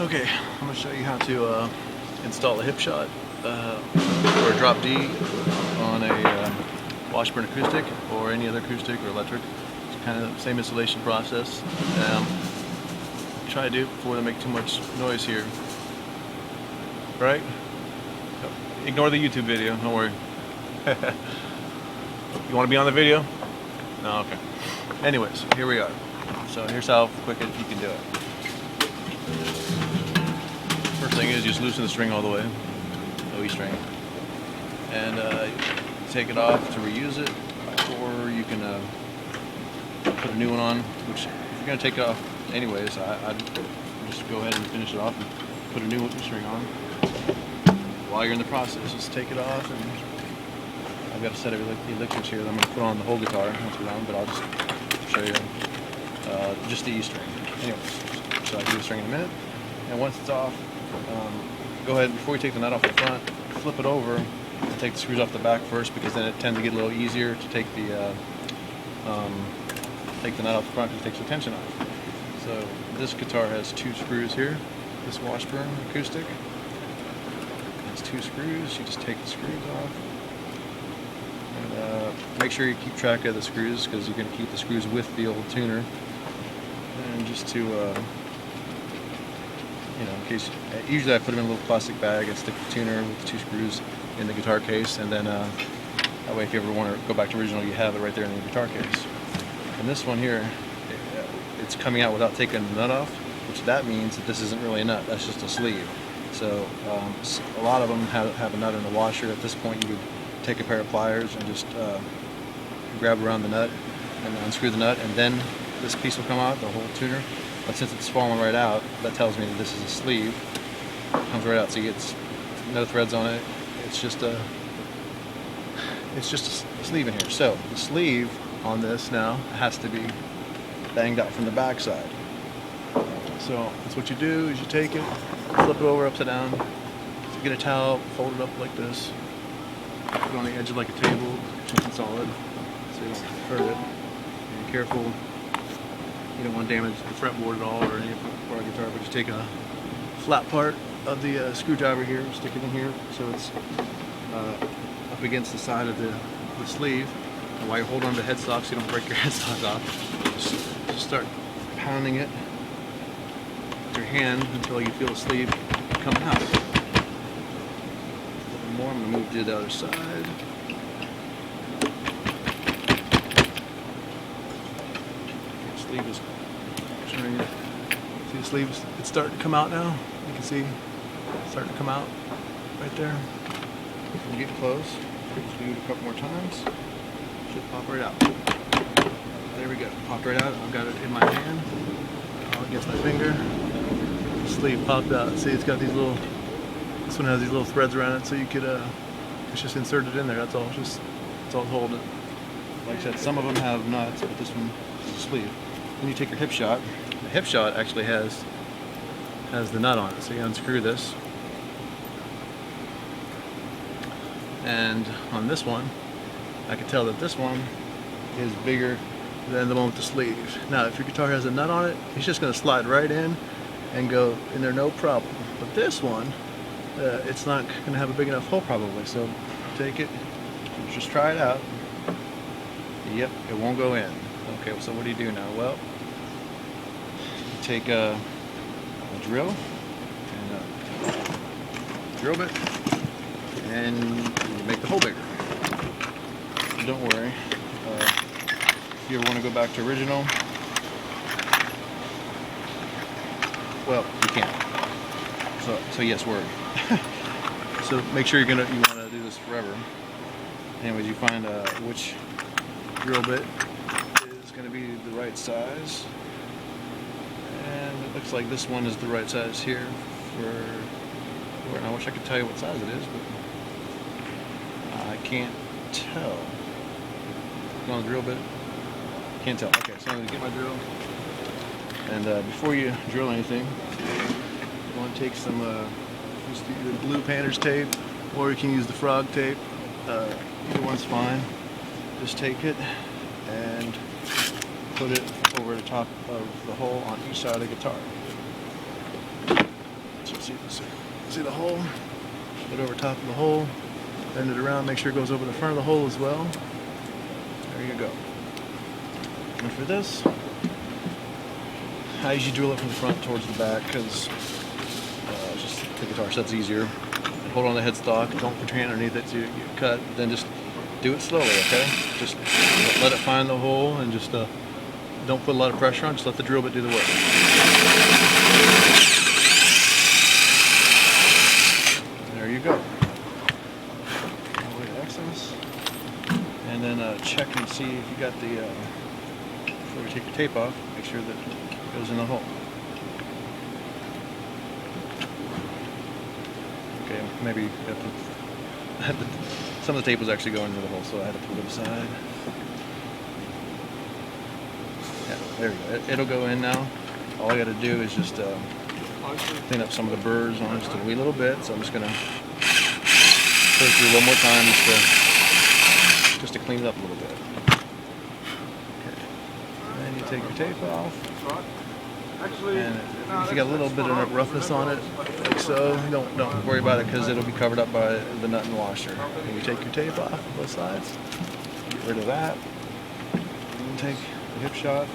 Okay, I'm going to show you how to install a hipshot or a drop D on a Washburn acoustic or any other acoustic or electric. It's kind of the same installation process. Try to do it before they make too much noise here. Right? Ignore the YouTube video, don't worry. You want to be on the video? No, okay. Anyways, here we are. So here's how quick you can do it. First thing is just loosen the string all the way, no E string, and take it off to reuse it, or you can put a new one on. Which, if you're gonna take it off anyways, I'd just go ahead and finish it off and put a new string on. While you're in the process, just take it off, and I've got a set of elixirs here that I'm going to put on the whole guitar once we're done, but I'll just show you just the E string. Anyways, so I'll do the string in a minute, and once it's off, go ahead, before you take the nut off the front, flip it over and take the screws off the back first, because then it tends to get a little easier to take the nut off the front because it takes the tension off. So this guitar has 2 screws here, this Washburn acoustic. Has 2 screws. You just take the screws off, and make sure you keep track of the screws, because you're going to keep the screws with the old tuner. And just to, in case, usually I put them in a little plastic bag and stick the tuner with the 2 screws in the guitar case, and then that way if you ever want to go back to original, you have it right there in the guitar case. And this one here, it's coming out without taking the nut off, which that means that this isn't really a nut, that's just a sleeve. So a lot of them have a nut in the washer. At this point, you would take a pair of pliers and just grab around the nut and unscrew the nut, and then this piece will come out, the whole tuner. But since it's falling right out, that tells me that this is a sleeve. It comes right out, so you get no threads on it. It's just a sleeve in here. So the sleeve on this now has to be banged out from the back side. So that's what you do, is you take it, flip it over upside down, so get a towel, fold it up like this, put it on the edge of like a table, something solid, so you don't hurt it. And be careful, you don't want to damage the fretboard at all or any part of the guitar, but you take a flat part of the screwdriver here, stick it in here so it's up against the side of the sleeve. And while you hold on to the headstock so you don't break your headstock off, just start pounding it with your hand until you feel the sleeve coming out. A little more, I'm going to move to the other side. The sleeve is turning it. See the sleeves? It's starting to come out now. You can see it's starting to come out right there. I'm getting close. Just do it a couple more times. Should pop right out. There we go. Popped right out. I've got it in my hand. Against my finger. The sleeve popped out. See, it's got these little. This one has these little threads around it, so you could. It's just inserted in there. That's all. That's all it's holding it. Like I said, some of them have nuts, but this one is a sleeve. Then you take your hipshot. The hipshot actually has the nut on it, so you unscrew this. And on this one, I can tell that this one is bigger than the one with the sleeve. Now, if your guitar has a nut on it, it's just going to slide right in and go in there no problem. But this one, it's not going to have a big enough hole probably. So take it, just try it out. Yep, it won't go in. Okay, so what do you do now? Well, you take a drill and a drill bit, and you make the hole bigger. Don't worry. If you ever want to go back to original, well, you can't. So yes, word. So make sure you want to do this forever. Anyways, you find which drill bit is going to be the right size, and it looks like this one is the right size here for. And I wish I could tell you what size it is, but I can't tell. On the drill bit, can't tell. Okay, so I'm going to get my drill, and before you drill anything, you want to take some just either blue painter's tape, or you can use the frog tape. Either one's fine. Just take it and put it over the top of the hole on each side of the guitar. So see the hole? Put it over top of the hole, bend it around, make sure it goes over the front of the hole as well. There you go. And for this, I usually drill it from the front towards the back because just the guitar set's easier. And hold on the headstock, don't put your hand underneath it so you cut, then just do it slowly, okay? Just let it find the hole and just don't put a lot of pressure on, just let the drill bit do the work. There you go. Away to excess. And then check and see if you got the, before you take your tape off, make sure that it goes in the hole. Okay, maybe you have to, some of the tape was actually going into the hole, so I had to pull it aside. Yeah, there we go. It'll go in now. All I got to do is just clean up some of the burrs on just a wee little bit. So I'm just gonna put it through one more time just to clean it up a little bit. Okay. Then you take your tape off. And if you got a little bit of roughness on it, like so, don't worry about it because it'll be covered up by the nut and washer. And you take your tape off on both sides, get rid of that, and take the hip shot,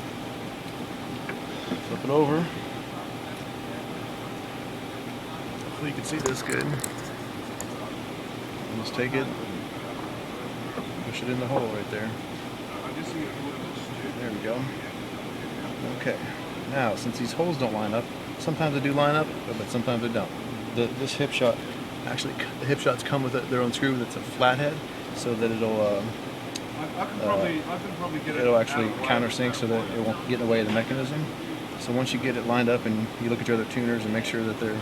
flip it over. Hopefully you can see this good. And just take it, push it in the hole right there. There we go. Okay. Now, since these holes don't line up, sometimes they do line up, but sometimes they don't. This hip shot, actually, the hip shots come with their own screw that's a flathead, so that it'll actually countersink so that it won't get in the way of the mechanism. So once you get it lined up and you look at your other tuners and make sure that they're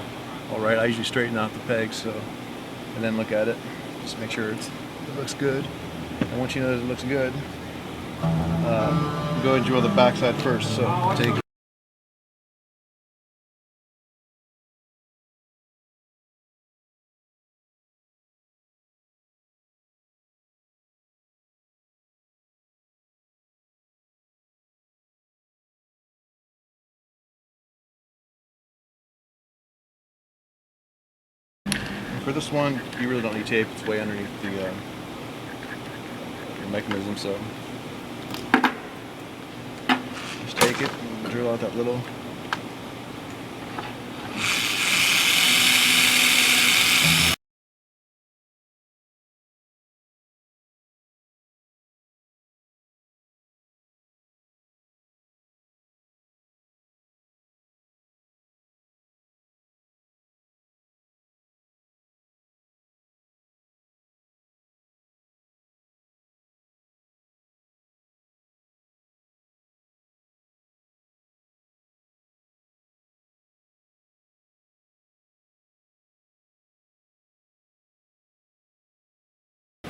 all right, I usually straighten out the pegs, and then look at it, just make sure it looks good. And once you know that it looks good, go ahead and drill the backside first. So take. For this one, you really don't need tape. It's way underneath your mechanism, so just take it and drill out that little.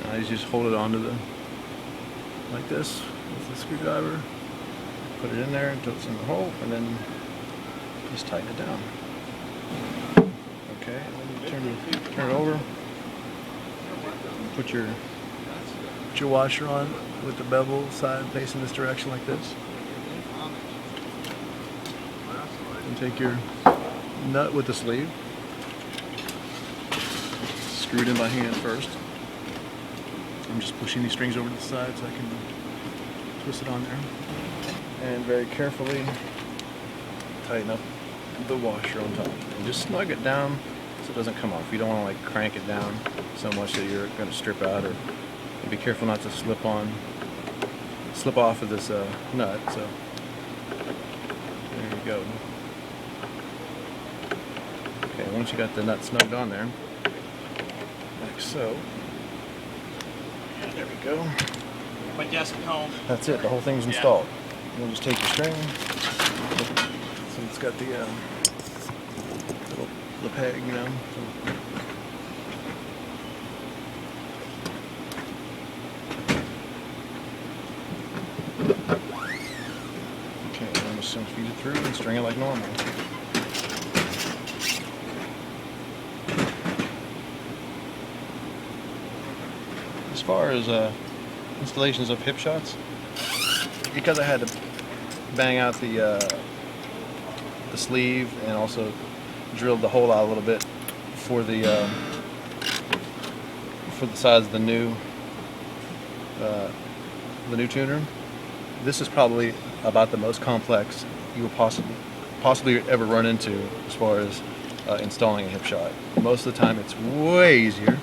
I just hold it onto like this with the screwdriver, put it in there until it's in the hole, and then just tighten it down. Okay, and then you turn it over, put your washer on with the bevel side facing this direction like this, and take your nut with the sleeve, screw it in by hand first. I'm just pushing these strings over to the side so I can twist it on there. And very carefully tighten up the washer on top. And just snug it down so it doesn't come off. You don't want to like crank it down so much that you're going to strip out, or be careful not to slip off of this nut. So there you go. Okay, once you got the nut snugged on there, like so. There we go. My desk at home. That's it. The whole thing's installed. You'll just take your string. So it's got the peg, you know. Okay, I'm just going to feed it through and string it like normal. As far as installations of hip shots, because I had to bang out the sleeve and also drilled the hole out a little bit for the size of the new tuner. This is probably about the most complex you will possibly ever run into as far as installing a hipshot. Most of the time it's way easier,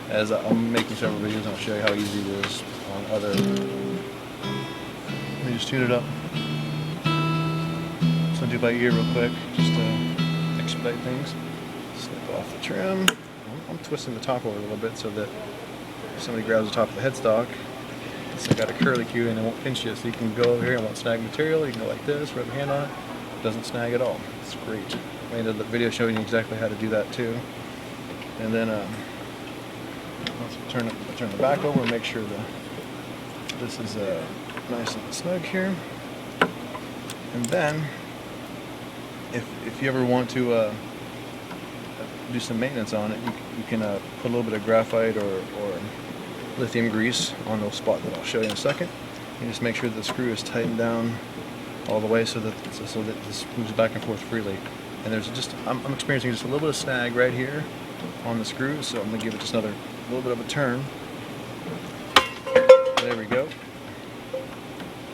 as I'm making several videos and I'll show you how easy it is on other. Let me just tune it up. So I'll do by ear real quick, just to expedite things. Snip off the trim. I'm twisting the top over a little bit so that if somebody grabs the top of the headstock, it's got a curly cue and it won't pinch you, so you can go over here and won't snag material. You can go like this, rub your hand on it. It doesn't snag at all. It's great. I ended the video showing you exactly how to do that too. And then let's turn the back over and make sure that this is nice and snug here. And then, if you ever want to do some maintenance on it, you can put a little bit of graphite or lithium grease on the spot that I'll show you in a second. You just make sure that the screw is tightened down all the way so that this moves back and forth freely. And there's I'm experiencing just a little bit of snag right here on the screw, so I'm going to give it just another little bit of a turn. There we go.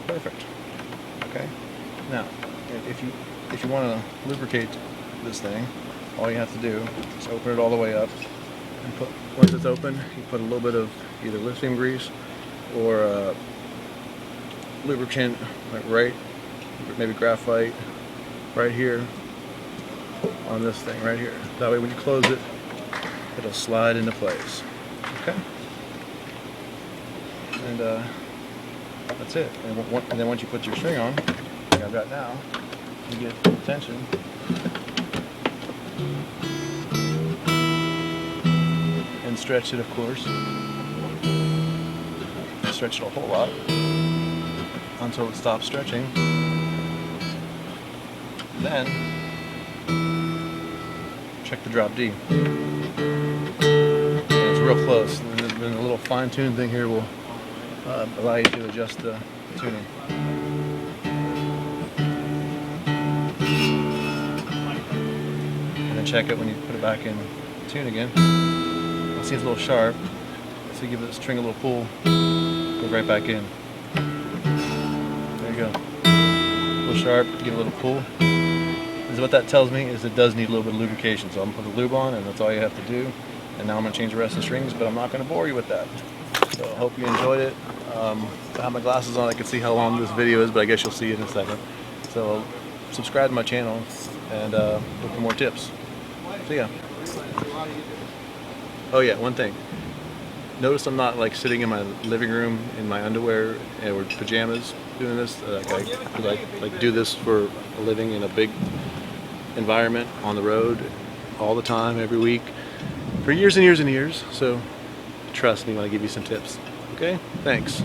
Perfect. Okay. Now, if you want to lubricate this thing, all you have to do is open it all the way up, and once it's open, you put a little bit of either lithium grease or lubricant, like maybe graphite, right here on this thing right here. That way, when you close it, it'll slide into place. Okay. And that's it. And then once you put your string on, like I've got now, you get tension. And stretch it, of course. Stretch it a whole lot until it stops stretching. Then check the drop D. And it's real close. And then a little fine-tuned thing here will allow you to adjust the tuning. And then check it when you put it back in tune again. You'll see it's a little sharp, so you give the string a little pull, go right back in. There you go. A little sharp, give it a little pull. And what that tells me is it does need a little bit of lubrication, so I'm going to put the lube on, and that's all you have to do. And now I'm going to change the rest of the strings, but I'm not going to bore you with that. So I hope you enjoyed it. I have my glasses on, I can see how long this video is, but I guess you'll see it in a second. So subscribe to my channel and look for more tips. See ya. Oh yeah, one thing. Notice I'm not like sitting in my living room in my underwear or pajamas doing this. I do this for a living in a big environment on the road all the time, every week, for years and years and years. So trust me when I give you some tips. Okay? Thanks.